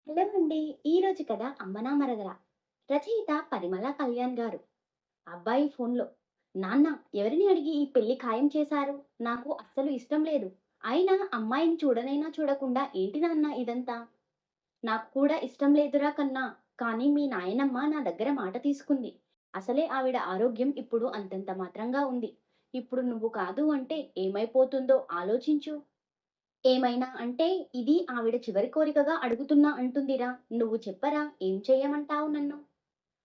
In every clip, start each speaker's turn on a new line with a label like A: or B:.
A: Hello అండి. ఈరోజు కథ అమ్మనా మరదల. రచయిత పరిమళ కళ్యాణ్ గారు. అబ్బాయి ఫోన్లో, నాన్న, ఎవరిని అడిగి ఈ పెళ్లి ఖాయం చేశారు? నాకు అస్సలు ఇష్టం లేదు. అయినా అమ్మాయిని చూడనైనా చూడకుండా ఏంటి నాన్న ఇదంతా? నాకు కూడా ఇష్టం లేదురా కన్నా. కానీ మీ నాయనమ్మ నా దగ్గర మాట తీసుకుంది. అసలే ఆవిడ ఆరోగ్యం ఇప్పుడు అంతంత మాత్రంగా ఉంది. ఇప్పుడు నువ్వు కాదు అంటే ఏమైపోతుందో ఆలోచించు. ఏమైనా అంటే ఇది ఆవిడ చివరి కోరికగా అడుగుతున్నా అంటుందిరా. నువ్వు చెప్పరా, ఏం చెయ్యమంటావు నన్ను?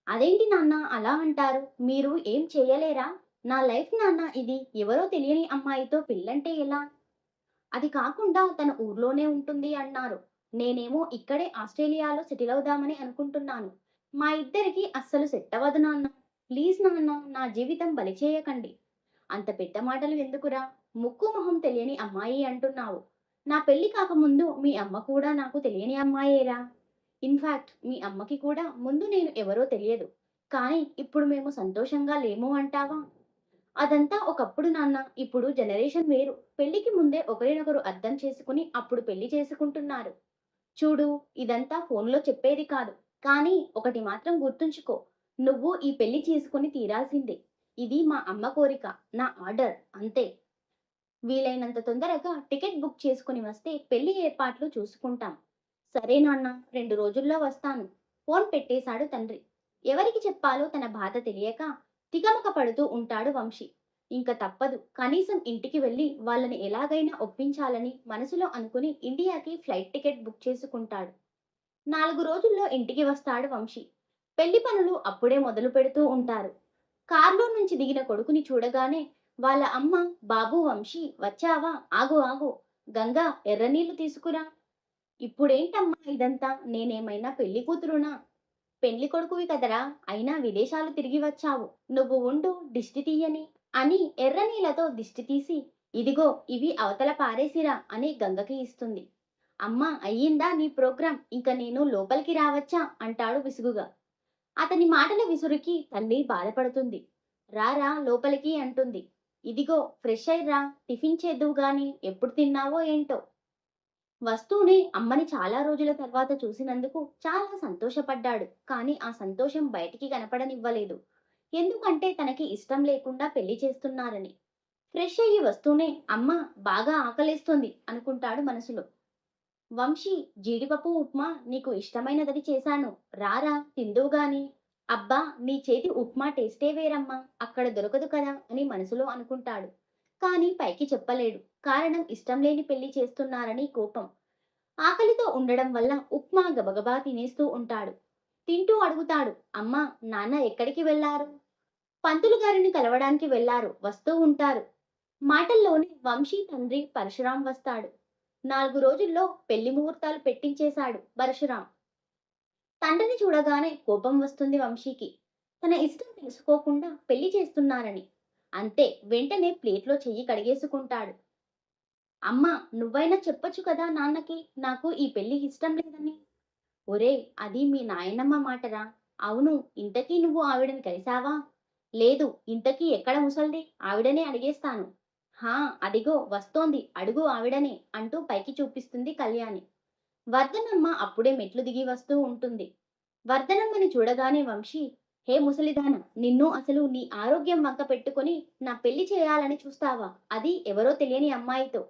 A: అదేంటి నాన్న అలా అంటారు? మీరు ఏం చెయ్యలేరా? నా లైఫ్ నాన్న ఇది. ఎవరో తెలియని అమ్మాయితో పెళ్ళంటే ఎలా? అది కాకుండా తన ఊర్లోనే ఉంటుంది అన్నారు. నేనేమో ఇక్కడే ఆస్ట్రేలియాలో సెటిల్ అవుదామని అనుకుంటున్నాను. మా ఇద్దరికి అస్సలు సెట్ అవ్వదు నాన్న. ప్లీజ్ నాన్న, నా జీవితం బలి చేయకండి. అంత పెద్ద మాటలు ఎందుకురా? ముక్కు మొహం తెలియని అమ్మాయి అంటున్నావు. నా పెళ్లి కాకముందు మీ అమ్మ కూడా నాకు తెలియని అమ్మాయేరా. ఇన్ఫాక్ట్ మీ అమ్మకి కూడా ముందు నేను ఎవరో తెలియదు. కానీ ఇప్పుడు మేము సంతోషంగా లేము అంటావా? అదంతా ఒకప్పుడు నాన్న. ఇప్పుడు జనరేషన్ వేరు. పెళ్లికి ముందే ఒకరినొకరు అర్థం చేసుకుని అప్పుడు పెళ్లి చేసుకుంటున్నారు. చూడు, ఇదంతా ఫోన్లో చెప్పేది కాదు. కానీ ఒకటి మాత్రం గుర్తుంచుకో. నువ్వు ఈ పెళ్లి చేసుకుని తీరాల్సిందే. ఇది మా అమ్మ కోరిక. నా ఆర్డర్ అంతే. వీలైనంత తొందరగా టికెట్ బుక్ చేసుకుని వస్తే పెళ్లి ఏర్పాట్లు చూసుకుంటాం. సరే నాన్న, 2 రోజుల్లో వస్తాను. ఫోన్ పెట్టేశాడు తండ్రి. ఎవరికి చెప్పాలో తన బాధ తెలియక తికమక పడుతూ ఉంటాడు వంశీ. ఇంక తప్పదు, కనీసం ఇంటికి వెళ్ళి వాళ్ళని ఎలాగైనా ఒప్పించాలని మనసులో అనుకుని ఇండియాకి ఫ్లైట్ టికెట్ బుక్ చేసుకుంటాడు. 4 రోజుల్లో ఇంటికి వస్తాడు వంశీ. పెళ్లి పనులు అప్పుడే మొదలు పెడుతూ ఉంటారు. కారులో నుంచి దిగిన కొడుకుని చూడగానే వాళ్ళ అమ్మ, బాబు వంశీ వచ్చావా, ఆగు ఆగు, గంగా ఎర్రనీళ్లు తీసుకురా. ఇప్పుడేంటమ్మా ఇదంతా? నేనేమైనా పెళ్లి కూతురునా? పెళ్లి కొడుకువి కదరా, అయినా విదేశాలు తిరిగి వచ్చావు. నువ్వు ఉండు, దిష్టి తీయని అని ఎర్రనీళ్లతో దిష్టి తీసి, ఇదిగో ఇవి అవతల పారేసిరా అని గంగకి ఇస్తుంది. అమ్మా, అయ్యిందా నీ ప్రోగ్రాం? ఇంక నేను లోపలికి రావచ్చా అంటాడు విసుగుగా. అతని మాటల విసురుకి తల్లి బాధపడుతుంది. రారా లోపలికి అంటుంది. ఇదిగో ఫ్రెష్ అయ్యిరా, టిఫిన్ చేద్దువు గాని, ఎప్పుడు తిన్నావో ఏంటో. వస్తూనే అమ్మని చాలా రోజుల తర్వాత చూసినందుకు చాలా సంతోషపడ్డాడు. కానీ ఆ సంతోషం బయటికి కనపడనివ్వలేదు. ఎందుకంటే తనకి ఇష్టం లేకుండా పెళ్లి చేస్తున్నారని. ఫ్రెష్ అయ్యి వస్తూనే అమ్మ, బాగా ఆకలేస్తుంది అనుకుంటాడు మనసులో. వంశీ, జీడిపప్పు ఉప్మా నీకు ఇష్టమైనదని చేశాను. రారా తిందువు గాని. అబ్బా, నీ చేతి ఉప్మా టేస్టే వేరమ్మా, అక్కడ దొరకదు కదా అని మనసులో అనుకుంటాడు. కానీ పైకి చెప్పలేడు. కారణం ఇష్టం లేని పెళ్లి చేస్తున్నారని కోపం. ఆకలితో ఉండడం వల్ల ఉప్మా గబగబా తినేస్తూ ఉంటాడు. తింటూ అడుగుతాడు, అమ్మా, నాన్న ఎక్కడికి వెళ్లారు? పంతులు గారిని కలవడానికి వెళ్లారు, వస్తూ ఉంటారు. మాటల్లోనే వంశీ తండ్రి పరశురాం వస్తాడు. 4 రోజుల్లో పెళ్లి ముహూర్తాలు పెట్టించేశాడు పరశురాం. తండ్రిని చూడగానే కోపం వస్తుంది వంశీకి. తన ఇష్టం తెలుసుకోకుండా పెళ్లి చేస్తున్నారని. అంతే, వెంటనే ప్లేట్లో చెయ్యి కడిగేసుకుంటాడు. అమ్మా, నువ్వైనా చెప్పొచ్చు కదా నాన్నకి, నాకు ఈ పెళ్లి ఇష్టం లేదని. ఒరే, అది మీ నాయనమ్మ మాటరా. అవును, ఇంతకీ నువ్వు ఆవిడని కలిసావా? లేదు. ఇంతకీ ఎక్కడ ముసల్ది? ఆవిడనే అడిగేస్తాను. హా, అదిగో వస్తోంది, అడుగు ఆవిడనే అంటూ పైకి చూపిస్తుంది కళ్యాణి. వర్ధనమ్మ అప్పుడే మెట్లు దిగి వస్తూ ఉంటుంది. వర్ధనమ్మని చూడగానే వంశీ, హే ముసలిదాన, నిన్ను అసలు నీ ఆరోగ్యం వంక పెట్టుకొని నా పెళ్లి చేయాలని చూస్తావా? అది ఎవరో తెలియని అమ్మాయితో.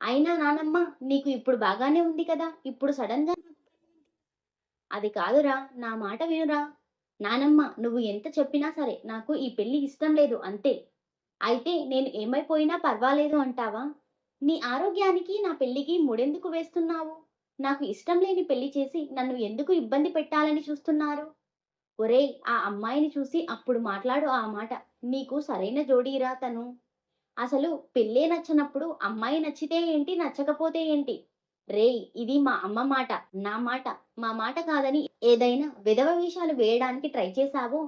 A: అయినా నానమ్మ, నీకు ఇప్పుడు బాగానే ఉంది కదా, ఇప్పుడు సడన్ గా అది కాదురా, నా మాట వినురా. నానమ్మ, నువ్వు ఎంత చెప్పినా సరే నాకు ఈ పెళ్లి ఇష్టం లేదు అంతే. అయితే నేను ఏమైపోయినా పర్వాలేదు అంటావా? నీ ఆరోగ్యానికి నా పెళ్లికి ముడెందుకు వేస్తున్నావు? నాకు ఇష్టం లేని పెళ్లి చేసి నన్ను ఎందుకు ఇబ్బంది పెట్టాలని చూస్తున్నారు? ఒరేయ్, ఆ అమ్మాయిని చూసి అప్పుడు మాట్లాడు ఆ మాట. నీకు సరైన జోడీరా తను. అసలు పెళ్ళే నచ్చనప్పుడు అమ్మాయి నచ్చితే ఏంటి, నచ్చకపోతే ఏంటి? రేయ్, ఇది మా అమ్మ మాట, నా మాట. మా మాట కాదని ఏదైనా వెధవ వేషాలు వేయడానికి ట్రై చేశావో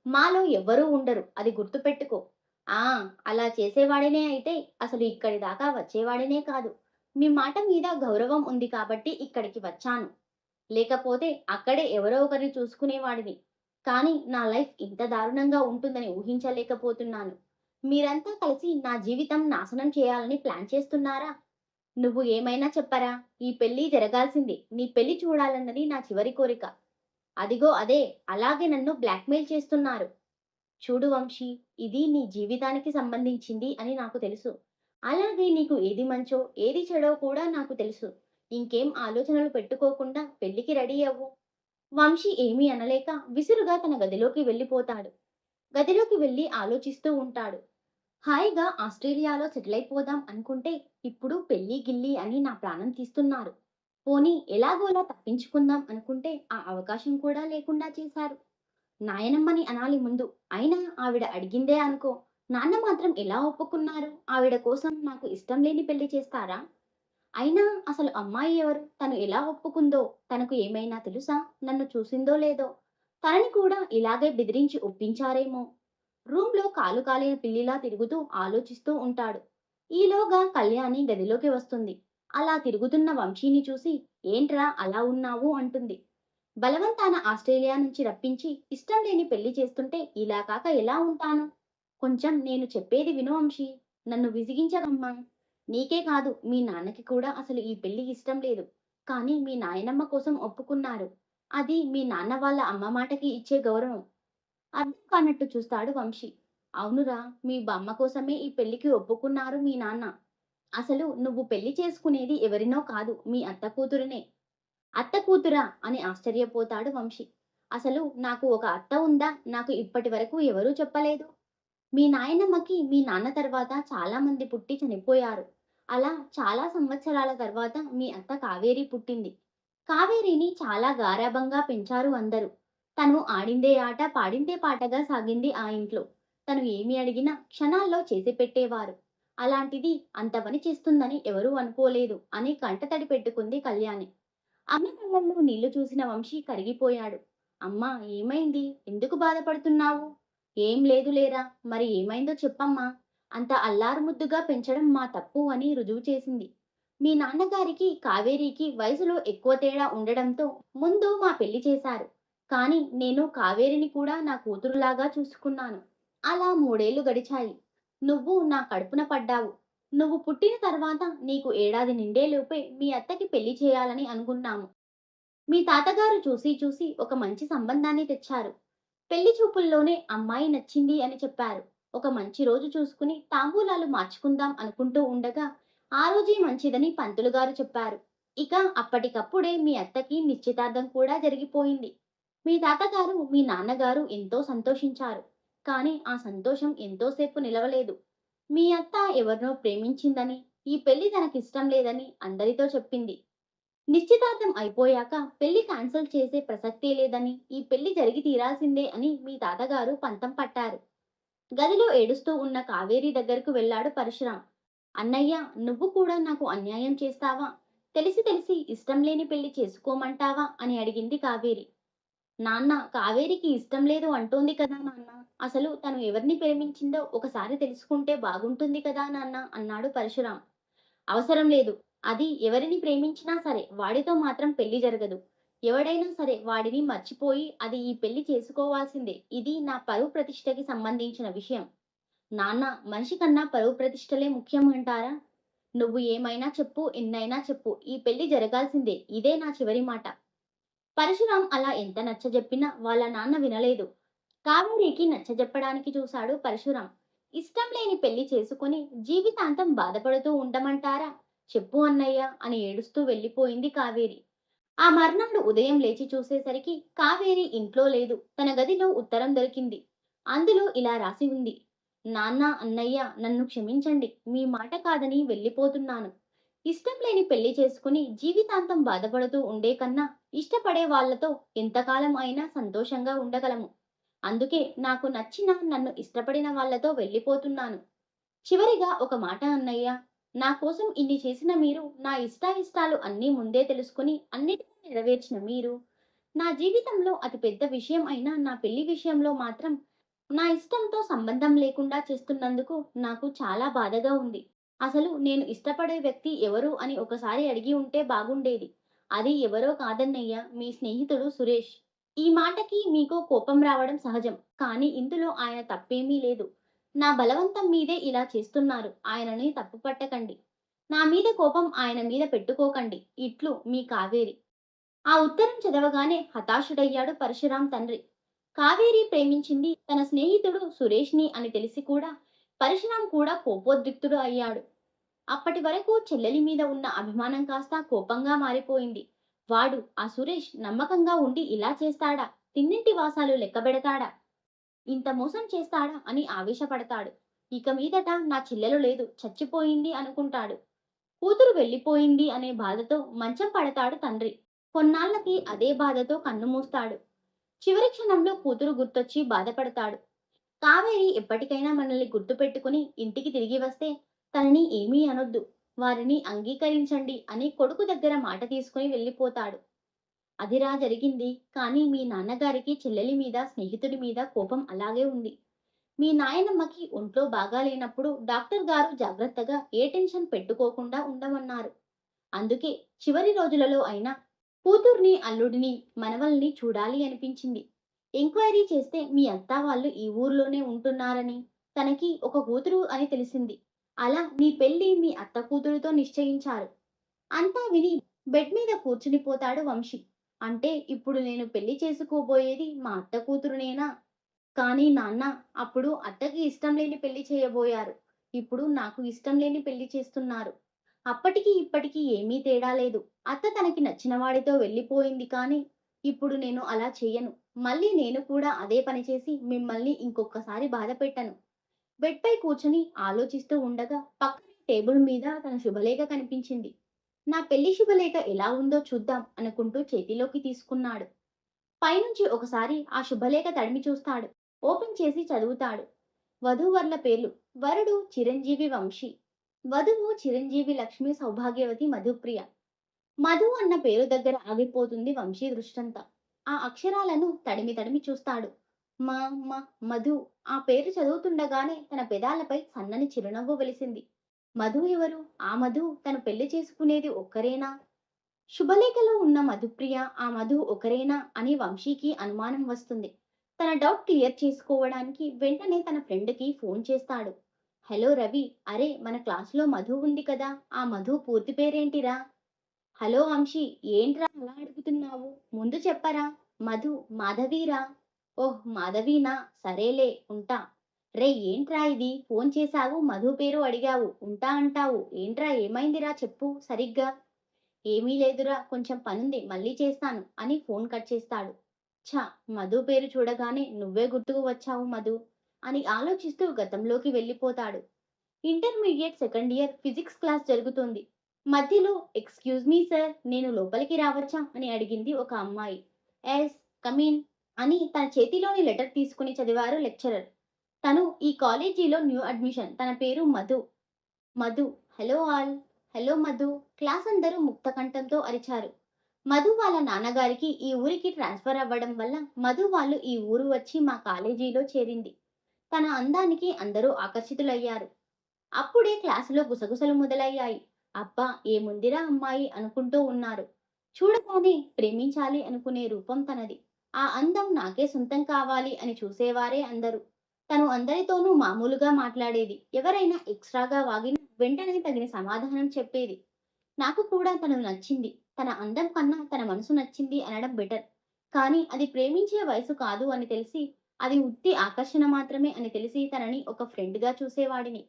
A: మాలో ఎవ్వరూ ఉండరు, అది గుర్తుపెట్టుకో. ఆ, అలా చేసేవాడినే అయితే అసలు ఇక్కడి దాకా వచ్చేవాడినే కాదు. మీ మాట మీద గౌరవం ఉంది కాబట్టి ఇక్కడికి వచ్చాను. లేకపోతే అక్కడే ఎవరో ఒకరిని చూసుకునేవాడిని. కానీ నా లైఫ్ ఇంత దారుణంగా ఉంటుందని ఊహించలేకపోతున్నాను. మీరంతా కలిసి నా జీవితం నాశనం చేయాలని ప్లాన్ చేస్తున్నారా? నువ్వు ఏమైనా చెప్పరా? ఈ పెళ్లి జరగాల్సిందే. నీ పెళ్లి చూడాలన్నది నా చివరి కోరిక. అదిగో అదే, అలాగే నన్ను బ్లాక్‌మెయిల్ చేస్తున్నారు. చూడు వంశీ, ఇది నీ జీవితానికి సంబంధించింది అని నాకు తెలుసు. అలాగే నీకు ఏది మంచో, ఏది చెడో కూడా నాకు తెలుసు. ఇంకేం ఆలోచనలు పెట్టుకోకుండా పెళ్లికి రెడీ అవ్వు. వంశీ ఏమీ అనలేక విసురుగా తన గదిలోకి వెళ్ళిపోతాడు. గదిలోకి వెళ్ళి ఆలోచిస్తూ ఉంటాడు. హాయిగా ఆస్ట్రేలియాలో సెటిల్ అయిపోదాం అనుకుంటే ఇప్పుడు పెళ్లి గిల్లి అని నా ప్రాణం తీస్తున్నారు. పోనీ ఎలాగోలా తప్పించుకుందాం అనుకుంటే ఆ అవకాశం కూడా లేకుండా చేశారు. నాయనమ్మని అనాలి ముందు. అయినా ఆవిడ అడిగిందే అనుకో. నాన్న మాత్రం ఎలా ఒప్పుకున్నారు? ఆవిడ కోసం నాకు ఇష్టం లేని పెళ్లి చేస్తారా? అయినా అసలు అమ్మాయి ఎవరు? తను ఎలా ఒప్పుకుందో? తనకు ఏమైనా తెలుసా? నన్ను చూసిందో లేదో? తనని కూడా ఇలాగే బెదిరించి ఒప్పించారేమో? రూమ్‌లో కాలు కాలిన పిల్లిలా తిరుగుతూ ఆలోచిస్తూ ఉంటాడు. ఈలోగా కళ్యాణి గదిలోకి వస్తుంది. అలా తిరుగుతున్న వంశీని చూసి, ఏంట్రా అలా ఉన్నావు అంటుంది. బలవంతాన ఆస్ట్రేలియా నుంచి రప్పించి ఇష్టం లేని పెళ్లి చేస్తుంటే ఇలా కాక ఎలా ఉంటాను? కొంచెం నేను చెప్పేది విను వంశీ. నన్ను విసిగించకమ్మా. నీకే కాదు మీ నాన్నకి కూడా అసలు ఈ పెళ్లి ఇష్టం లేదు. కానీ మీ నాయనమ్మ కోసం ఒప్పుకున్నారు. అది మీ నాన్న వాళ్ళ అమ్మ మాటకి ఇచ్చే గౌరవం. అర్థం కానట్టు చూస్తాడు వంశీ. అవునురా, మీ బామ్మ కోసమే ఈ పెళ్లికి ఒప్పుకున్నారు మీ నాన్న. అసలు నువ్వు పెళ్లి చేసుకునేది ఎవరినో కాదు, మీ అత్త కూతురినే. అత్త కూతురా అని ఆశ్చర్యపోతాడు వంశీ. అసలు నాకు ఒక అత్త ఉందా? నాకు ఇప్పటి వరకు ఎవరూ చెప్పలేదు. మీ నాయనమ్మకి మీ నాన్న తర్వాత చాలా మంది పుట్టి చనిపోయారు. అలా చాలా సంవత్సరాల తర్వాత మీ అత్త కావేరి పుట్టింది. కావేరిని చాలా గారాబంగా పెంచారు అందరూ. తను ఆడిందే ఆట, పాడిందే పాటగా సాగింది ఆ ఇంట్లో. తను ఏమి అడిగినా క్షణాల్లో చేసి పెట్టేవారు. అలాంటిది అంత పని చేస్తుందని ఎవరూ అనుకోలేదు అని కంటతడి పెట్టుకుంది కళ్యాణి. అమ్మ కళ్ళల్లో నీళ్లు చూసిన వంశీ కరిగిపోయాడు. అమ్మా, ఏమైంది? ఎందుకు బాధపడుతున్నావు? ఏం లేదు లేరా. మరి ఏమైందో చెప్పమ్మా. అంత అల్లారుముద్దుగా పెంచడం మా తప్పు అని రుజువు చేసింది. మీ నాన్నగారికి కావేరికి వయసులో ఎక్కువ తేడా ఉండడంతో ముందు మా పెళ్లి చేశారు. కానీ నేను కావేరిని కూడా నా కూతురులాగా చూసుకున్నాను. అలా 3 ఏళ్లు గడిచాయి. నువ్వు నా కడుపున పడ్డావు. నువ్వు పుట్టిన తర్వాత నీకు ఏడాది నిండేలోపే మీ అత్తకి పెళ్లి చేయాలని అనుకున్నాము. మీ తాతగారు చూసి చూసి ఒక మంచి సంబంధాన్ని తెచ్చారు. పెళ్లి చూపుల్లోనే అమ్మాయి నచ్చింది అని చెప్పారు. ఒక మంచి రోజు చూసుకుని తాంబూలాలు మార్చుకుందాం అనుకుంటూ ఉండగా ఆ రోజే మంచిదని పంతులు గారు చెప్పారు. ఇక అప్పటికప్పుడే మీ అత్తకి నిశ్చితార్థం కూడా జరిగిపోయింది. మీ తాతగారు మీ నాన్నగారు ఎంతో సంతోషించారు. కానీ ఆ సంతోషం ఎంతోసేపు నిలవలేదు. మీ అత్త ఎవరినో ప్రేమించిందని, ఈ పెళ్లి తనకిష్టం లేదని అందరితో చెప్పింది. నిశ్చితార్థం అయిపోయాక పెళ్లి క్యాన్సిల్ చేసే ప్రసక్తే లేదని, ఈ పెళ్లి జరిగి తీరాల్సిందే అని మీ తాతగారు పంతం పట్టారు. గదిలో ఏడుస్తూ ఉన్న కావేరి దగ్గరకు వెళ్ళాడు పరశురాం. అన్నయ్య, నువ్వు కూడా నాకు అన్యాయం చేస్తావా? తెలిసి తెలిసి ఇష్టం లేని పెళ్లి చేసుకోమంటావా అని అడిగింది కావేరి. నాన్న, కావేరికి ఇష్టం లేదు అంటోంది కదా నాన్న. అసలు తను ఎవరిని ప్రేమించిందో ఒకసారి తెలుసుకుంటే బాగుంటుంది కదా నాన్న అన్నాడు పరశురాం. అవసరం లేదు. అది ఎవరిని ప్రేమించినా సరే వాడితో మాత్రం పెళ్లి జరగదు. ఎవడైనా సరే వాడిని మర్చిపోయి అది ఈ పెళ్లి చేసుకోవాల్సిందే. ఇది నా పరువు ప్రతిష్టకి సంబంధించిన విషయం. నాన్న, మనిషి కన్నా పరువు ప్రతిష్టలే ముఖ్యం అంటారా? నువ్వు ఏమైనా చెప్పు, ఎన్నైనా చెప్పు. ఈ పెళ్లి జరగాల్సిందే. ఇదే నా చివరి మాట. పరశురాం అలా ఎంత నచ్చజెప్పినా వాళ్ళ నాన్న వినలేదు. కావేరికి నచ్చజెప్పడానికి చూశాడు పరశురాం. ఇష్టం లేని పెళ్లి చేసుకుని జీవితాంతం బాధపడుతూ ఉండమంటారా? చెప్పు అన్నయ్య అని ఏడుస్తూ వెళ్ళిపోయింది కావేరి. ఆ మర్నాడు ఉదయం లేచి చూసేసరికి కావేరి ఇంట్లో లేదు. తన గదిలో ఉత్తరం దొరికింది. అందులో ఇలా రాసి ఉంది. నాన్న, అన్నయ్య, నన్ను క్షమించండి. మీ మాట కాదని వెళ్ళిపోతున్నాను. ఇష్టం లేని పెళ్లి చేసుకుని జీవితాంతం బాధపడుతూ ఉండే కన్నా ఇష్టపడే వాళ్ళతో ఎంతకాలం అయినా సంతోషంగా ఉండగలము. అందుకే నాకు నచ్చిన, నన్ను ఇష్టపడిన వాళ్ళతో వెళ్ళిపోతున్నాను. చివరిగా ఒక మాట అన్నయ్య. నా కోసం ఇన్ని చేసిన మీరు, నా ఇష్టాయిష్టాలు అన్నీ ముందే తెలుసుకుని అన్నిటినీ నెరవేర్చిన మీరు, నా జీవితంలో అతి పెద్ద విషయం అయిన నా పెళ్లి విషయంలో మాత్రం నా ఇష్టంతో సంబంధం లేకుండా చేస్తున్నందుకు నాకు చాలా బాధగా ఉంది. అసలు నేను ఇష్టపడే వ్యక్తి ఎవరు అని ఒకసారి అడిగి ఉంటే బాగుండేది. అది ఎవరో కాదన్నయ్య, మీ స్నేహితుడు సురేష్. ఈ మాటకి మీకు కోపం రావడం సహజం. కానీ ఇందులో ఆయన తప్పేమీ లేదు. నా బలవంతం మీదే ఇలా చేస్తున్నారు. ఆయనని తప్పు పట్టకండి. నా మీద కోపం ఆయన మీద పెట్టుకోకండి. ఇట్లు మీ కావేరి. ఆ ఉత్తరం చదవగానే హతాశుడయ్యాడు పరశురాం తండ్రి. కావేరి ప్రేమించింది తన స్నేహితుడు సురేష్‌ని అని తెలిసి కూడా పరశురాం కూడా కోపోద్రిక్తుడు అయ్యాడు. అప్పటి వరకు చెల్లెలి మీద ఉన్న అభిమానం కాస్త కోపంగా మారిపోయింది. వాడు ఆ సురేష్ నమ్మకంగా ఉండి ఇలా చేస్తాడా? తిన్నింటి వాసాలు లెక్కబెడతాడా? ఇంత మోసం చేస్తాడా అని ఆవేశపడతాడు. ఇక మీదట నా చెల్లెలు లేదు, చచ్చిపోయింది అనుకుంటాడు. కూతురు వెళ్ళిపోయింది అనే బాధతో మంచం పడతాడు తండ్రి. కొన్నాళ్ళకి అదే బాధతో కన్నుమూస్తాడు. చివరి క్షణంలో కూతురు గుర్తొచ్చి బాధపడతాడు. కావేరి ఎప్పటికైనా మనల్ని గుర్తుపెట్టుకుని ఇంటికి తిరిగి వస్తే తనని ఏమీ అనొద్దు. వారిని అంగీకరించండి అని కొడుకు దగ్గర మాట తీసుకుని వెళ్ళిపోతాడు. అదిరా జరిగింది. కానీ మీ నాన్నగారికి చెల్లెలి మీద, స్నేహితుడి మీద కోపం అలాగే ఉంది. మీ నాయనమ్మకి ఒంట్లో బాగాలేనప్పుడు డాక్టర్ గారు జాగ్రత్తగా ఏ టెన్షన్ పెట్టుకోకుండా ఉండమన్నారు. అందుకే చివరి రోజులలో అయినా కూతుర్ని, అల్లుడిని, మనవల్ని చూడాలి అనిపించింది. ఎంక్వైరీ చేస్తే మీ అత్త వాళ్ళు ఈ ఊర్లోనే ఉంటున్నారని, తనకి ఒక కూతురు అని తెలిసింది. అలా నీ పెళ్లి మీ అత్త కూతురుతో నిశ్చయించారు. అంతా విని బెడ్ మీద కూర్చునిపోతాడు వంశీ. అంటే ఇప్పుడు నేను పెళ్లి చేసుకోబోయేది మా అత్త కూతురునేనా? కానీ నాన్న, అప్పుడు అత్తకి ఇష్టం లేని పెళ్లి చేయబోయారు. ఇప్పుడు నాకు ఇష్టం లేని పెళ్లి చేస్తున్నారు. అప్పటికి ఇప్పటికి ఏమీ తేడా లేదు. అత్త తనకి నచ్చిన వాడితో వెళ్ళిపోయింది కానీ, ఇప్పుడు నేను అలా చెయ్యను. మళ్ళీ నేను కూడా అదే పని చేసి మిమ్మల్ని ఇంకొక్కసారి బాధ పెట్టను. బెడ్‌పై కూర్చొని ఆలోచిస్తూ ఉండగా పక్కనే టేబుల్ మీద తన శుభలేఖ కనిపించింది. నా పెళ్లి శుభలేఖ ఎలా ఉందో చూద్దాం అనుకుంటూ చేతిలోకి తీసుకున్నాడు. పైనుంచి ఒకసారి ఆ శుభలేఖ తడిమి చూస్తాడు. ఓపెన్ చేసి చదువుతాడు. వధూవరుల పేర్లు: వరుడు చిరంజీవి వంశీ, వధువు చిరంజీవి లక్ష్మి సౌభాగ్యవతి మధుప్రియ. మధు అన్న పేరు దగ్గర ఆగిపోతుంది వంశీ దృష్టంతా. ఆ అక్షరాలను తడిమి తడిమి చూస్తాడు. మ మ మధు. ఆ పేరు చదువుతుండగానే తన పెదాలపై సన్నని చిరునవ్వు వెలిసింది. మధు ఎవరు? ఆ మధు తను పెళ్లి చేసుకునేది ఒక్కరేనా? శుభలేఖలో ఉన్న మధుప్రియ, ఆ మధు ఒకరేనా అని వంశీకి అనుమానం వస్తుంది. తన డౌట్ క్లియర్ చేసుకోవడానికి వెంటనే తన ఫ్రెండ్‌కి ఫోన్ చేస్తాడు. హలో రవి, అరే మన క్లాస్‌లో మధు ఉంది కదా! ఆ మధు పూర్తి పేరేంటిరా? హలో వంశీ, ఏంట్రా అలా అడుగుతున్నావు? ముందు చెప్పరా? మధు, మాధవీరా? ఓహ్ మాధవీనా? సరేలే ఉంటా. రేయ్ ఏంట్రా ఇది? ఫోన్ చేశావు, మధు పేరు అడిగావు, ఉంటా అంటావు. ఏంట్రా ఏమైందిరా చెప్పు సరిగ్గా? ఏమీ లేదురా, కొంచెం పనుంది, మళ్ళీ చేస్తాను అని ఫోన్ కట్ చేస్తాడు. ఛ! మధు పేరు చూడగానే నువ్వే గుర్తుకు వచ్చావు మధు అని ఆలోచిస్తూ గతంలోకి వెళ్ళిపోతాడు. Intermediate second year physics class జరుగుతోంది. మధ్యలో ఎక్స్‌క్యూజ్ మీ సార్, నేను లోపలికి రావచ్చా అని అడిగింది ఒక అమ్మాయి. ఎస్, కమ్ ఇన్ అని తన చేతిలోని లెటర్ తీసుకుని చదివారు లెక్చరర్. తను ఈ కాలేజీలో న్యూ అడ్మిషన్. తన పేరు Madhu. Madhu. Hello all. Hello Madhu. Class అందరూ ముక్తకంఠంతో అరిచారు. మధు వాళ్ళ నాన్నగారికి ఈ ఊరికి ట్రాన్స్ఫర్ అవ్వడం వల్ల మధు వాళ్ళు ఈ ఊరు వచ్చి మా కాలేజీలో చేరింది. తన అందానికి అందరూ ఆకర్షితులయ్యారు. అప్పుడే క్లాసులో గుసగుసలు మొదలయ్యాయి. అబ్బా ఏముందిరా అమ్మాయి అనుకుంటూ ఉన్నారు. చూడగానే ప్రేమించాలి అనుకునే రూపం తనది. ఆ అందం నాకే సొంతం కావాలి అని చూసేవారే అందరూ. తను అందరితోనూ మామూలుగా మాట్లాడేది. ఎవరైనా ఎక్స్ట్రాగా వాగినా వెంటనే తగిన సమాధానం చెప్పేది. నాకు కూడా తను నచ్చింది. తన అందం కన్నా తన మనసు నచ్చింది అనడం బెటర్. కానీ అది ప్రేమించే వయసు కాదు అని తెలిసి, అది ఉత్తి ఆకర్షణ మాత్రమే అని తెలిసి తనని ఒక ఫ్రెండ్‌గా చూసేవాడిని.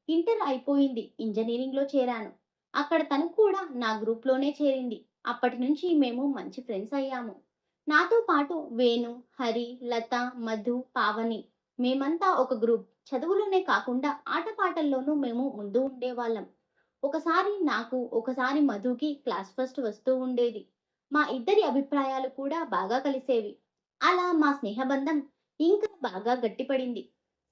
A: ఇంటర్ అయిపోయింది. ఇంజినీరింగ్‌లో చేరాను. అక్కడ తను కూడా నా గ్రూప్‌లోనే చేరింది. అప్పటి నుంచి మేము మంచి ఫ్రెండ్స్ అయ్యాము. నాతో పాటు వేణు, హరి, లత, మధు, పావని, మేమంతా ఒక గ్రూప్. చదువులోనే కాకుండా ఆటపాటల్లోనూ మేము ముందు ఉండేవాళ్ళం. ఒకసారి నాకు, ఒకసారి మధుకి క్లాస్ ఫస్ట్ వస్తూ ఉండేది. మా ఇద్దరి అభిప్రాయాలు కూడా బాగా కలిసేవి. అలా మా స్నేహబంధం ఇంకా బాగా గట్టిపడింది.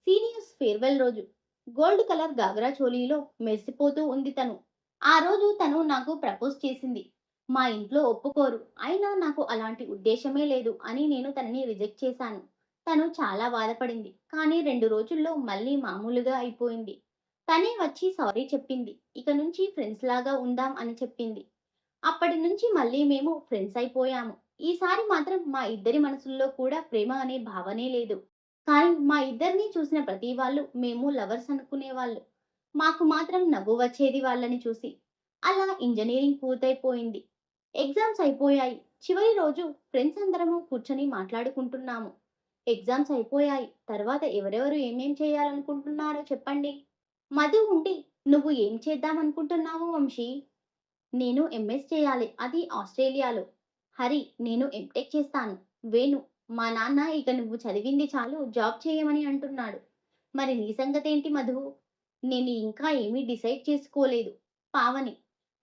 A: సీనియర్స్ ఫేర్‌వెల్ రోజు గోల్డ్ కలర్ గాగ్రా చోలీలో మెరిసిపోతూ ఉంది తను. ఆ రోజు తను నాకు ప్రపోజ్ చేసింది. మా ఇంట్లో ఒప్పుకోరు. అయినా నాకు అలాంటి ఉద్దేశమే లేదు అని నేను తనని రిజెక్ట్ చేశాను. తను చాలా బాధపడింది. కానీ 2 రోజుల్లో మళ్ళీ మామూలుగా అయిపోయింది. తనే వచ్చి సారీ చెప్పింది. ఇక నుంచి ఫ్రెండ్స్ లాగా ఉందాం అని చెప్పింది. అప్పటి నుంచి మళ్ళీ మేము ఫ్రెండ్స్ అయిపోయాము. ఈసారి మాత్రం మా ఇద్దరి మనసుల్లో కూడా ప్రేమ అనే భావనే లేదు. కానీ మా ఇద్దరిని చూసిన ప్రతి వాళ్ళు మేము లవర్స్ అనుకునేవాళ్ళు. మాకు మాత్రం నవ్వు వచ్చేది వాళ్ళని చూసి. అలా ఇంజినీరింగ్ పూర్తయిపోయింది. ఎగ్జామ్స్ అయిపోయాయి. చివరి రోజు ఫ్రెండ్స్ అందరము కూర్చొని మాట్లాడుకుంటున్నాము. ఎగ్జామ్స్ అయిపోయాయి. తర్వాత ఎవరెవరు ఏమేం చేయాలనుకుంటున్నారో చెప్పండి. మధు ఉండి, నువ్వు ఏం చేద్దామనుకుంటున్నావు వంశీ? నేను ఎంఎస్ చేయాలి. అది ఆస్ట్రేలియాలో. హరి, నేను ఎంటెక్ చేస్తాను. వేణు, మా నాన్న ఇక నువ్వు చదివింది చాలు జాబ్ చేయమని అంటున్నాడు. మరి నీ సంగతేంటి మధు? నేను ఇంకా ఏమీ డిసైడ్ చేసుకోలేదు. పావని,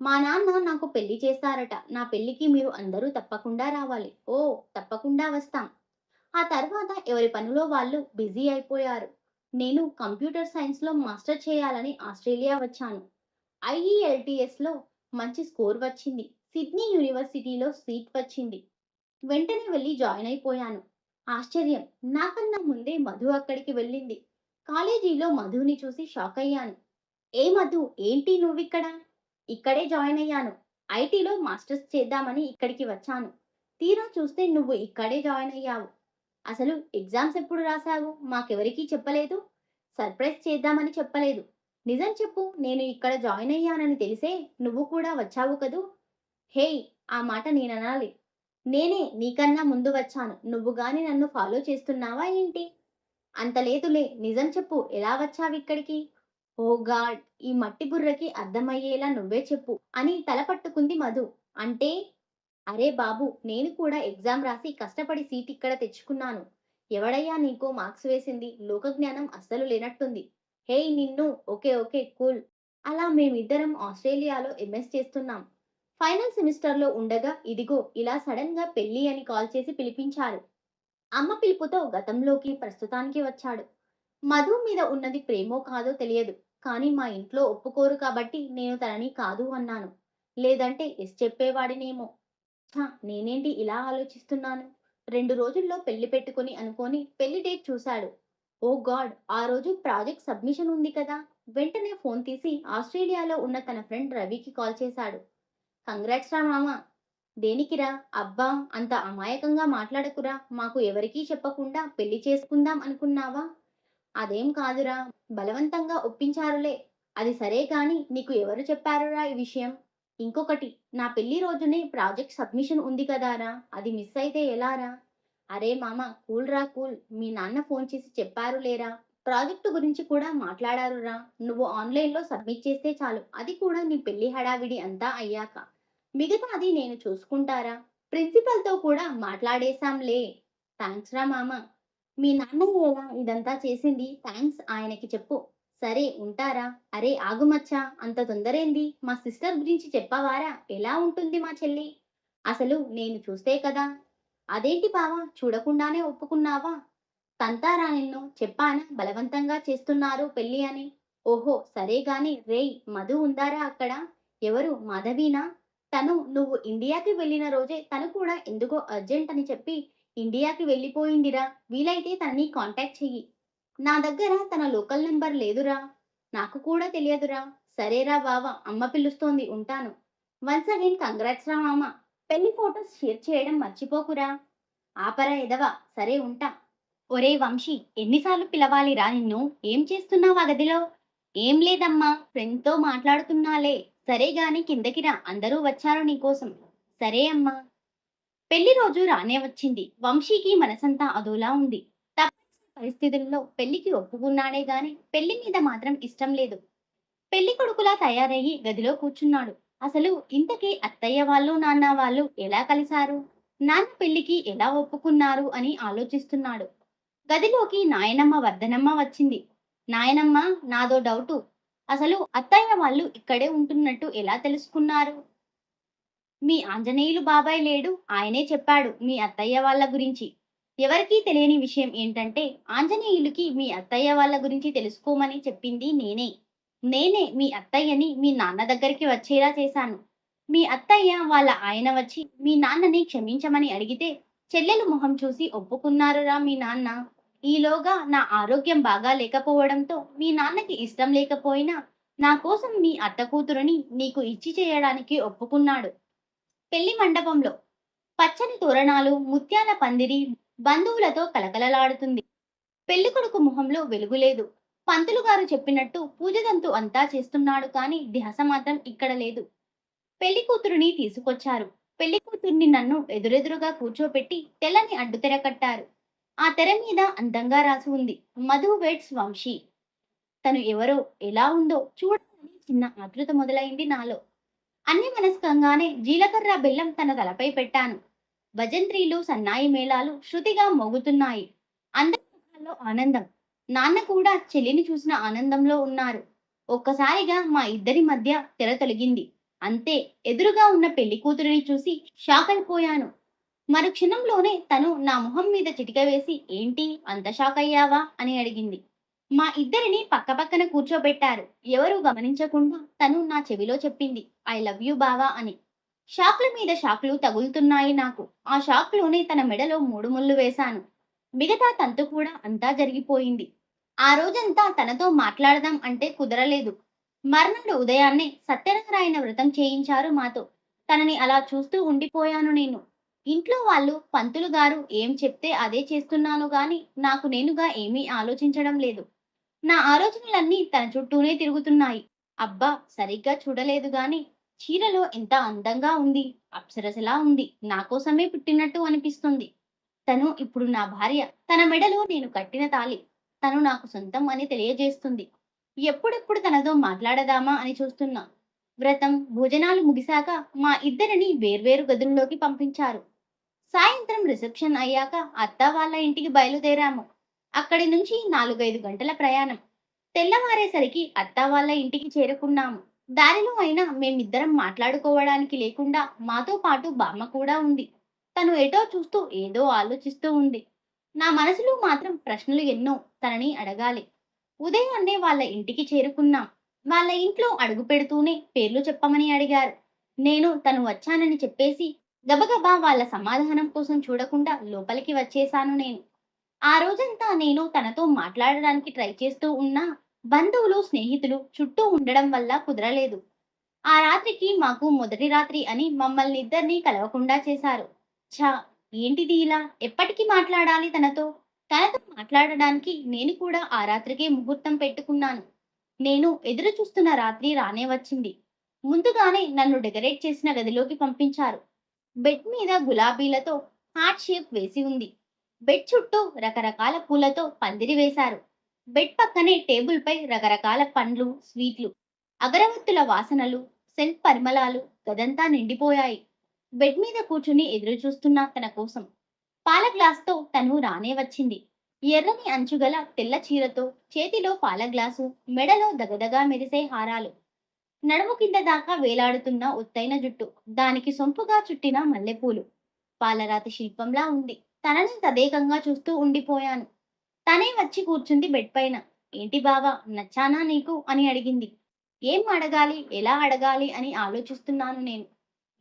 A: మా నాన్న నాకు పెళ్లి చేస్తారట. నా పెళ్లికి మీరు అందరూ తప్పకుండా రావాలి. ఓ, తప్పకుండా వస్తాం. ఆ తర్వాత ఎవరి పనిలో వాళ్ళు బిజీ అయిపోయారు. నేను కంప్యూటర్ సైన్స్‌లో మాస్టర్ చేయాలని ఆస్ట్రేలియా వచ్చాను. ఐఈఎల్టీఎస్‌లో మంచి స్కోర్ వచ్చింది. సిడ్నీ యూనివర్సిటీలో సీట్ వచ్చింది. వెంటనే వెళ్లి జాయిన్ అయిపోయాను. ఆశ్చర్యం! నాకన్నా ముందే మధు అక్కడికి వెళ్ళింది. కాలేజీలో మధుని చూసి షాక్ అయ్యాను. ఏ మధు, ఏంటి నువ్విక్కడ? ఇక్కడే జాయిన్ అయ్యాను. ఐటీలో మాస్టర్స్ చేద్దామని ఇక్కడికి వచ్చాను. తీరా చూస్తే నువ్వు ఇక్కడే జాయిన్ అయ్యావు. అసలు ఎగ్జామ్స్ ఎప్పుడు రాసావు? మాకెవరికీ చెప్పలేదు. సర్ప్రైజ్ చేద్దామని చెప్పలేదు. నిజం చెప్పు, నేను ఇక్కడ జాయిన్ అయ్యానని తెలిసే నువ్వు కూడా వచ్చావు కదూ? హేయ్! ఆ మాట నేననాలి. నేనే నీకన్నా ముందు వచ్చాను. నువ్వు గాని నన్ను ఫాలో చేస్తున్నావా ఏంటి? అంత లేదులే. నిజం చెప్పు, ఎలా వచ్చావిక్కడికి? ఓహ్ గాడ్! ఈ మట్టి బుర్రకి అర్థమయ్యేలా నువ్వే చెప్పు అని తల పట్టుకుంది మధు. అంటే? అరే బాబు! నేను కూడా ఎగ్జామ్ రాసి కష్టపడి సీట్ ఇక్కడ తెచ్చుకున్నాను. ఎవడయ్యా నీకో మార్క్స్ వేసింది? లోకజ్ఞానం అస్సలు లేనట్టుంది. హేయ్ నిన్ను! Okay okay cool. అలా మేమిద్దరం ఆస్ట్రేలియాలో ఎంఎస్ చేస్తున్నాం. ఫైనల్ సెమిస్టర్‌లో ఉండగా ఇదిగో ఇలా సడెన్‌గా పెళ్లి అని కాల్ చేసి పిలిపించారు. అమ్మ పిలుపుతో గతంలోకి ప్రస్తుతానికి వచ్చాడు. మధు మీద ఉన్నది ప్రేమో కాదో తెలియదు. కానీ మా ఇంట్లో ఒప్పుకోరు కాబట్టి నేను తనని కాదు అన్నాను. లేదంటే ఎస్ చెప్పేవాడినేమో. నేనేంటి ఇలా ఆలోచిస్తున్నాను. 2 రోజుల్లో పెళ్లి పెట్టుకొని అనుకోని పెళ్లి డేట్ చూశాడు. ఓహ్ గాడ్! ఆ రోజు ప్రాజెక్ట్ సబ్మిషన్ ఉంది కదా! వెంటనే ఫోన్ తీసి ఆస్ట్రేలియాలో ఉన్న తన ఫ్రెండ్ రవికి కాల్ చేశాడు. కంగ్రాట్స్ రా మామ. దేనికిరా? అబ్బా! అంత అమాయకంగా మాట్లాడకురా. మాకు ఎవరికీ చెప్పకుండా పెళ్లి చేసుకుందాం అనుకున్నావా? అదేం కాదురా. బలవంతంగా ఒప్పించారులే. అది సరే గాని నీకు ఎవరు చెప్పారురా ఈ విషయం? ఇంకొకటి, నా పెళ్లి రోజునే ప్రాజెక్ట్ సబ్మిషన్ ఉంది కదారా! అది మిస్ అయితే ఎలారా? అరే మామ, కూల్ రా కూల్. మీ నాన్న ఫోన్ చేసి చెప్పారు లేరా? ప్రాజెక్టు గురించి కూడా మాట్లాడారురా. నువ్వు ఆన్‌లైన్‌లో సబ్మిట్ చేస్తే చాలు. అది కూడా నీ పెళ్లి హడావిడి అంతా అయ్యాక. మిగతాది నేను చూసుకుంటారా? ప్రిన్సిపల్‌తో కూడా మాట్లాడేశాంలే. థాంక్స్ రా మామ. మీ నాన్నయ్యేలా ఇదంతా చేసింది? థాంక్స్ ఆయనకి చెప్పు. సరే ఉంటారా? అరే ఆగు మచ్చా! అంత తొందరేంది? మా సిస్టర్ గురించి చెప్పావారా? ఎలా ఉంటుంది మా చెల్లి? అసలు నేను చూస్తే కదా! అదేంటి బావ, చూడకుండానే ఒప్పుకున్నావా? తంతారా నిన్ను? చెప్పానా బలవంతంగా చేస్తున్నారు పెళ్లి అని? ఓహో! సరే గాని రేయ్, మధు ఉందారా అక్కడ? ఎవరు మాధవీనా? తను నువ్వు ఇండియాకి వెళ్ళిన రోజే తను కూడా ఎందుకో అర్జెంట్ అని చెప్పి ఇండియాకి వెళ్ళిపోయిందిరా. వీలైతే తనని కాంటాక్ట్ చెయ్యి. నా దగ్గర తన లోకల్ నంబర్ లేదురా. నాకు కూడా తెలియదురా. సరేరా బావ, అమ్మ పిలుస్తోంది ఉంటాను. వన్స్ అగైన్ కంగ్రాట్స్ రా మామ. పెళ్లి ఫోటోస్ షేర్ చేయడం మర్చిపోకురా. ఆపరా ఎదవ. సరే ఉంటా. ఒరేయ్ వంశీ, ఎన్నిసార్లు పిలవాలిరా నిన్ను? ఏం చేస్తున్నావు ఆ గదిలో? ఏం లేదమ్మా, ఫ్రెండ్‌తో మాట్లాడుతున్నాలే. సరే గాని కిందకి రా, అందరూ వచ్చారు నీకోసం. సరే అమ్మా. పెళ్లి రోజు రానే వచ్చింది. వంశీకి మనసంతా అదోలా ఉంది. తప్పనిసరి పరిస్థితుల్లో పెళ్లికి ఒప్పుకున్నాడే గాని పెళ్లి మీద మాత్రం ఇష్టం లేదు. పెళ్లి కొడుకులా తయారయ్యి గదిలో కూర్చున్నాడు. అసలు ఇంతకీ అత్తయ్య వాళ్ళు, నాన్న వాళ్ళు ఎలా కలిశారు? నాన్న పెళ్లికి ఎలా ఒప్పుకున్నారు అని ఆలోచిస్తున్నాడు. గదిలోకి నాయనమ్మ వర్ధనమ్మ వచ్చింది. నాయనమ్మ, నాదో డౌటు. అసలు అత్తయ్య వాళ్ళు ఇక్కడే ఉంటున్నట్టు ఎలా తెలుసుకున్నారు? మీ ఆంజనేయులు బాబాయ్ లేడు, ఆయనే చెప్పాడు మీ అత్తయ్య వాళ్ళ గురించి. ఎవరికీ తెలియని విషయం ఏంటంటే ఆంజనేయులుకి మీ అత్తయ్య వాళ్ళ గురించి తెలుసుకోమని చెప్పింది నేనే. నేనే మీ అత్తయ్యని మీ నాన్న దగ్గరికి వచ్చేలా చేశాను. మీ అత్తయ్య వాళ్ళ ఆయన వచ్చి మీ నాన్నని క్షమించమని అడిగితే చెల్లెలు మొహం చూసి ఒప్పుకున్నారురా మీ నాన్న. ఈలోగా నా ఆరోగ్యం బాగా లేకపోవడంతో మీ నాన్నకి ఇష్టం లేకపోయినా నా కోసం మీ అత్త కూతురుని నీకు ఇచ్చి చేయడానికి ఒప్పుకున్నాడు. పెళ్లి మండపంలో పచ్చని తోరణాలు, ముత్యాల పందిరి బంధువులతో కలకలలాడుతుంది. పెళ్ళికొడుకు మొహంలో వెలుగులేదు. పంతులు గారు చెప్పినట్టు పూజదంతు అంతా చేస్తున్నాడు కానీ ధ్యాస మాత్రం ఇక్కడ లేదు. పెళ్లి కూతురుని తీసుకొచ్చారు. పెళ్లి కూతుర్ని నన్ను ఎదురెదురుగా కూర్చోపెట్టి తెల్లని అడ్డుతెర కట్టారు. ఆ తెర మీద అందంగా రాసి ఉంది, మధు వెడ్స్ వంశీ. తను ఎవరో, ఎలా ఉందో చూడాలని చిన్న ఆతృత మొదలైంది నాలో. అన్ని మనస్కంగానే జీలకర్ర బెల్లం తన తలపై పెట్టాను. భజంత్రీలు, సన్నాయి మేళాలు శృతిగా మోగుతున్నాయి. అందరి ముఖాల్లో ఆనందం. నాన్న కూడా చెల్లిని చూసిన ఆనందంలో ఉన్నారు. ఒక్కసారిగా మా ఇద్దరి మధ్య తెర తొలగింది. అంతే, ఎదురుగా ఉన్న పెళ్లి కూతురిని చూసి షాక్ అయిపోయాను. మరు క్షణంలోనే తను నా మొహం మీద చిటిక వేసి, ఏంటి అంత షాక్ అయ్యావా అని అడిగింది. మా ఇద్దరిని పక్కపక్కన కూర్చోబెట్టారు. ఎవరూ గమనించకుండా తను నా చెవిలో చెప్పింది, ఐ లవ్ యూ బావా అని. షాక్ల మీద షాక్లు తగులుతున్నాయి నాకు. ఆ షాక్లోనే తన మెడలో 3 ముళ్ళు వేశాను. మిగతా తంతు కూడా అంతా జరిగిపోయింది. ఆ రోజంతా తనతో మాట్లాడదాం అంటే కుదరలేదు. మర్నాడు ఉదయాన్నే సత్యనారాయణ వ్రతం చేయించారు మాతో. తనని అలా చూస్తూ ఉండిపోయాను నేను. ఇంట్లో వాళ్ళు, పంతులు గారు ఏం చెప్తే అదే చేస్తున్నాను గాని నాకు నేనుగా ఏమీ ఆలోచించడం లేదు. నా ఆలోచనలన్నీ తన చుట్టూనే తిరుగుతున్నాయి. అబ్బా! సరిగ్గా చూడలేదు గాని చీరలో ఎంత అందంగా ఉంది. అప్సరసలా ఉంది. నా కోసమే పుట్టినట్టు అనిపిస్తుంది. తను ఇప్పుడు నా భార్య. తన మెడలో నేను కట్టిన తాళి. తను నాకు సొంతం అని తెలియజేస్తుంది. ఎప్పుడెప్పుడు తనతో మాట్లాడదామా అని చూస్తున్నా. వ్రతం, భోజనాలు ముగిశాక మా ఇద్దరిని వేర్వేరు గదుల్లోకి పంపించారు. సాయంత్రం రిసెప్షన్ అయ్యాక అత్త వాళ్ళ ఇంటికి బయలుదేరాము. అక్కడి నుంచి 4-5 గంటల ప్రయాణం. తెల్లవారేసరికి అత్త వాళ్ళ ఇంటికి చేరుకున్నాము. దారిలో అయినా మేమిద్దరం మాట్లాడుకోవడానికి లేకుండా మాతో పాటు బామ్మ కూడా ఉంది. తను ఎటో చూస్తూ ఏదో ఆలోచిస్తూ ఉంది. నా మనసులో మాత్రం ప్రశ్నలు ఎన్నో. తనని అడగాలి. ఉదయాన్నే వాళ్ళ ఇంటికి చేరుకున్నాం. వాళ్ళ ఇంట్లో అడుగు పెడుతూనే పేర్లు చెప్పమని అడిగారు. నేను తను వచ్చానని చెప్పేసి గబగబా వాళ్ళ సమాధానం కోసం చూడకుండా లోపలికి వచ్చేశాను నేను. ఆ రోజంతా నేను తనతో మాట్లాడడానికి ట్రై చేస్తూ ఉన్నా బంధువులు, స్నేహితులు చుట్టూ ఉండడం వల్ల కుదరలేదు. ఆ రాత్రికి మాకు మొదటి రాత్రి అని మమ్మల్ని ఇద్దరినీ కలవకుండా చేశారు. ఛ! ఏంటిది ఇలా? ఎప్పటికి మాట్లాడాలి తనతో? తనతో మాట్లాడడానికి నేను కూడా ఆ రాత్రికే ముహూర్తం పెట్టుకున్నాను. నేను ఎదురు చూస్తున్న రాత్రి రానే వచ్చింది. ముందుగానే నన్ను డెకరేట్ చేసిన గదిలోకి పంపించారు. బెడ్ మీద గులాబీలతో హార్ట్ షేప్ వేసి ఉంది. బెడ్ చుట్టూ రకరకాల పూలతో పందిరి వేశారు. బెడ్ పక్కనే టేబుల్‌పై రకరకాల పండ్లు, స్వీట్లు, అగరవత్తుల వాసనలు, సెంట్ పరిమళాలు గదంతా నిండిపోయాయి. బెడ్ మీద కూర్చుని ఎదురు చూస్తున్నా తన కోసం. పాల గ్లాస్‌తో తను రానే వచ్చింది. ఎర్రని అంచుగల తెల్ల చీరతో, చేతిలో పాల గ్లాసు, మెడలో దగదగా మెరిసే హారాలు. నడుము కింద దాకా వేలాడుతున్న ఒత్తైన జుట్టు, దానికి సొంపుగా చుట్టిన మల్లెపూలు. పాలరాతి శిల్పంలా ఉంది. తనని తదేకంగా చూస్తూ ఉండిపోయాను. తనే వచ్చి కూర్చుంది బెడ్ పైన. ఏంటి బావా, నచ్చానా నీకు అని అడిగింది. ఏం అడగాలి, ఎలా అడగాలి అని ఆలోచిస్తున్నాను నేను.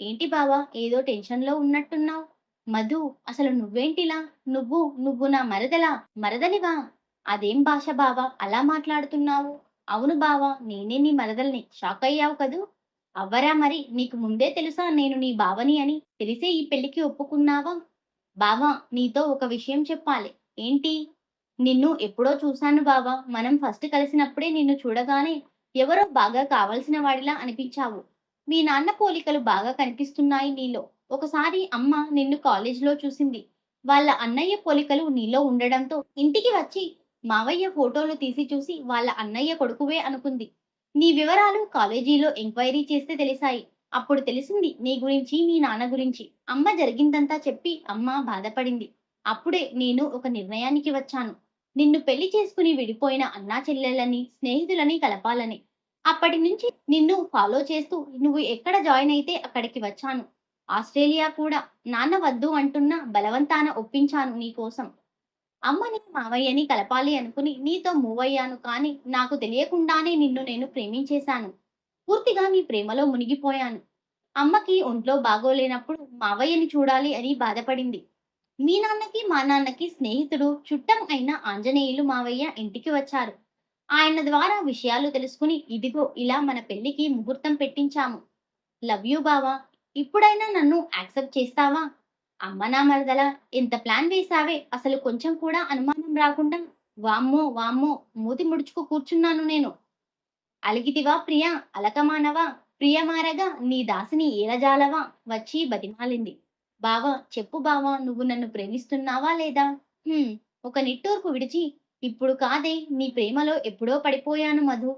A: ఏంటి బావా, ఏదో టెన్షన్‌లో ఉన్నట్టున్నావు? మధు, అసలు నువ్వేంటిలా? నువ్వు నువ్వు నా మరదలా? మరదలివా? అదేం భాష బావా అలా మాట్లాడుతున్నావు? అవును బావా, నేనే నీ మరదల్ని. షాకయ్యావు కదూ! అవ్వరా మరి, నీకు ముందే తెలుసా నేను నీ బావని అని? తెలిసే ఈ పెళ్ళికి ఒప్పుకున్నావా? బావా, నీతో ఒక విషయం చెప్పాలి. ఏంటి? నిన్ను ఎప్పుడో చూశాను బావా. మనం ఫస్ట్ కలిసినప్పుడే నిన్ను చూడగానే ఎవరో బాగా కావలసిన వాడిలా అనిపించావు. మీ నాన్న పోలికలు బాగా కనిపిస్తున్నాయి నీలో. ఒకసారి అమ్మ నిన్ను కాలేజీలో చూసింది. వాళ్ళ అన్నయ్య పోలికలు నీలో ఉండడంతో ఇంటికి వచ్చి మావయ్య ఫోటోలు తీసి చూసి వాళ్ళ అన్నయ్య కొడుకువే అనుకుంది. నీ వివరాలు కాలేజీలో ఎంక్వైరీ చేస్తే తెలిసాయి. అప్పుడు తెలిసింది నీ గురించి, మీ నాన్న గురించి. అమ్మ జరిగిందంతా చెప్పి అమ్మ బాధపడింది. అప్పుడే నేను ఒక నిర్ణయానికి వచ్చాను. నిన్ను పెళ్లి చేసుకుని విడిపోయిన అన్నా చెల్లెళ్ళని, స్నేహితులని కలపాలని. అప్పటి నుంచి నిన్ను ఫాలో చేస్తూ నువ్వు ఎక్కడ జాయిన్ అయితే అక్కడికి వచ్చాను. ఆస్ట్రేలియా కూడా. నాన్న వద్దు అంటున్నా బలవంతాన ఒప్పించాను నీకోసం. అమ్మని, మావయ్యని కలపాలి అనుకుని నీతో మూవ్ అయ్యాను, కానీ నాకు తెలియకుండానే నిన్ను నేను ప్రేమించేశాను. పూర్తిగా నీ ప్రేమలో మునిగిపోయాను. అమ్మకి ఒంట్లో బాగోలేనప్పుడు మావయ్యని చూడాలి అని బాధపడింది. మీ నాన్నకి, మా నాన్నకి స్నేహితుడు, చుట్టం అయిన ఆంజనేయులు మావయ్య ఇంటికి వచ్చారు. ఆయన ద్వారా విషయాలు తెలుసుకుని ఇదిగో ఇలా మన పెళ్లికి ముహూర్తం పెట్టించాము. లవ్ యూ బావా! ఇప్పుడైనా నన్ను యాక్సెప్ట్ చేస్తావా? అమ్మ నా మరదలా, ఎంత ప్లాన్ వేశావే! అసలు కొంచెం కూడా అనుమానం రాకుండా. వామ్మో! వామ్మో! మూతి ముడుచుకు కూర్చున్నాను నేను. అలిగితివా ప్రియా? అలకమానవా? ప్రియమారగా నీ దాసిని ఏలజాలవా వచ్చి బతిమాలింది. బావా చెప్పు బావా, నువ్వు నన్ను ప్రేమిస్తున్నావా లేదా? ఒక నిట్టూర్పు విడిచి, ఇప్పుడు కాదే, నీ ప్రేమలో ఎప్పుడో పడిపోయాను మధు.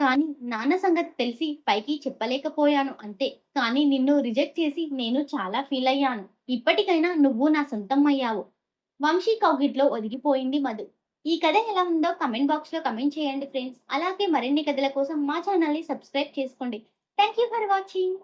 A: కానీ నాన్న సంగతి తెలిసి పైకి చెప్పలేకపోయాను అంతే. కానీ నిన్ను రిజెక్ట్ చేసి నేను చాలా ఫీల్ అయ్యాను. ఇప్పటికైనా నువ్వు నా సొంతం అయ్యావు. వంశీ కౌగిట్లో ఒదిగిపోయింది మధు. ఈ కథ ఎలా ఉందో కమెంట్ బాక్స్‌లో కమెంట్ చేయండి ఫ్రెండ్స్. అలాగే మరిన్ని కథల కోసం మా ఛానల్‌ని సబ్స్క్రైబ్ చేసుకోండి. Thank you for watching.